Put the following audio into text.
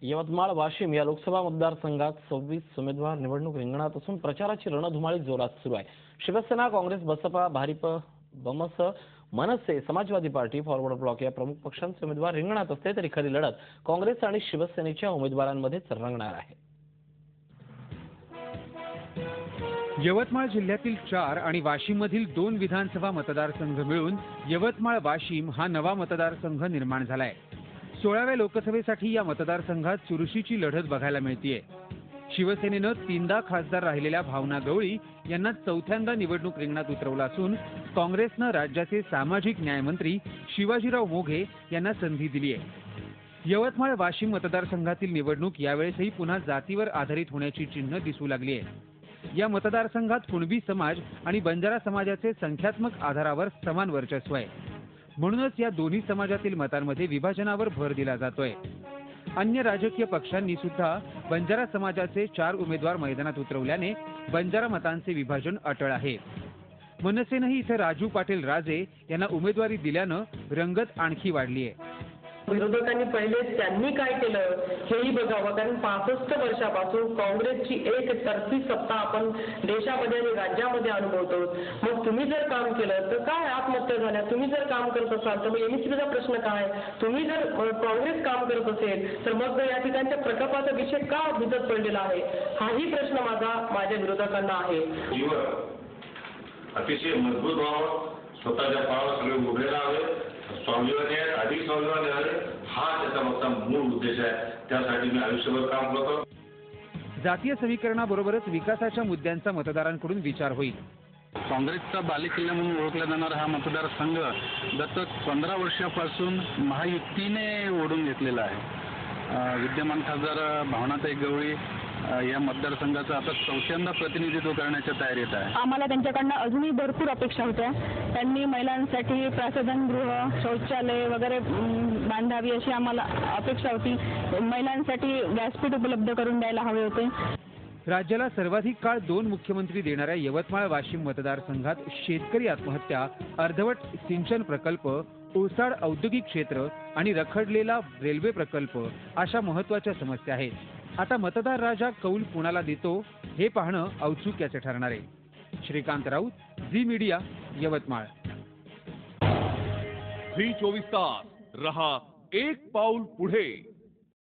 यवतमाळ वाशिम या लोकसभा मतदारसंघात 26 उमेदवार निवडणूक रिंगणात असून प्रचाराची रणधुमाळी जोरात सुरू आहे। शिवसेना, काँग्रेस, बसपा, भारिप, बमस, मनसे, समाजवादी पार्टी, फॉरवर्ड ब्लॉक या प्रमुख पक्षांचे उमेदवार रिंगणात असले तरी खरी लढत काँग्रेस आणि शिवसेनेच्या उमेदवारांमध्येच रंगणार आहे। यवतमाळ जिल्ह्यातील 4 आणि वाशिममधील 2 विधानसभा मतदारसंघ मिळून यवतमाळ वाशिम हा नवा मतदारसंघ निर्माण झालाय। 16व्या लोकसभेसाठी या मतदारसंघात चुरशीची लढत बघायला मिळतेय। शिवसेनेनं 3दा खासदार राहिलेल्या भावना गवळी यांना 4थ्यांदा निवडणूक रिंगणात उतरवलं असून काँग्रेसनं राज्याचे सामाजिक न्याय मंत्री शिवाजीराव मोघे यांना संधी दिली आहे। यवतमाळ वाशिम मतदारसंघातील निवडणूक यावेळेसही पुन्हा जातीवर आधारित होण्याची चिन्ह दिसू लागली आहे। या मतदारसंघात कुणबी समाज आणि बंजारा समाजाचे संख्यात्मक आधारावर समान वर्चस्व आहे। म्हणूनच या दोन्ही समाजातील मतांमध्ये विभाजनावर भर दिला जातोय। अन्य राजकीय पक्षांनी सुद्धा बंजारा समाजाचे 4 उमेदवार मैदानात उतरवल्याने बंजारा मतांचे विभाजन अटळ आहे। मनसेनंही इथे राजू पाटील राजे यांना उमेदवारी दिल्यानं रंगत आणखी वाढली आहे। विरोधकांनी पहिले त्यांनी काय केलं हेही बघावं, कारण 65 वर्षापासून काँग्रेसची एकतर्फी सत्ता आपण देशामध्ये आणि राज्यामध्ये अनुभवतो। मग तुम्ही जर काम केलं तर काय आत्महत्या झाल्या, तुम्ही जर काम करत असाल तर मग एमएससीचा प्रश्न काय, तुम्ही जर काँग्रेस काम करत असेल तर मग या ठिकाणच्या प्रकल्पाचा विषय का भिजत पडलेला आहे, हाही प्रश्न माझ्या विरोधकांना आहे। अतिशय मजबूत व्हावं, स्वतःच्या पायावर सगळे उभे राहावे, स्वाभिमानी आहे, अधिक स्वाभिमानी आहे, हा त्याचा मागचा मूळ उद्देश आहे। त्यासाठी मी आयुष्यभर काम करतो। जातीय समीकरणाबरोबरच विकासाच्या मुद्द्यांचा मतदारांकडून विचार होईल। काँग्रेसचा बालेकिल्ला म्हणून ओळखला जाणारा हा मतदारसंघ गत 15 वर्षापासून महायुतीने ओढून घेतलेला आहे। विद्यमान खासदार भावनाताई गवळी या मतदारसंघाचं आता 4थ्यांदा प्रतिनिधित्व करण्याच्या तयारीत आहे। आम्हाला त्यांच्याकडनं अजूनही भरपूर अपेक्षा होत्या। त्यांनी महिलांसाठी प्रासदनगृह, शौचालय वगैरे बांधावी अशी आम्हाला अपेक्षा होती। महिलांसाठी व्यासपीठ उपलब्ध करून द्यायला हवे होते। राज्याला सर्वाधिक काळ 2 मुख्यमंत्री देणाऱ्या यवतमाळ वाशिम मतदारसंघात शेतकरी आत्महत्या, अर्धवट सिंचन प्रकल्प, ओसाड औद्योगिक क्षेत्र आणि रखडलेला रेल्वे प्रकल्प अशा महत्त्वाच्या समस्या आहेत। आता मतदार राजा कौल कुणाला देतो हे पाहणं औत्सुक्याचे ठरणार आहे। श्रीकांत राऊत, झी मीडिया, यवतमाळ। झी 24 तास रहा एक पाऊल पुढे।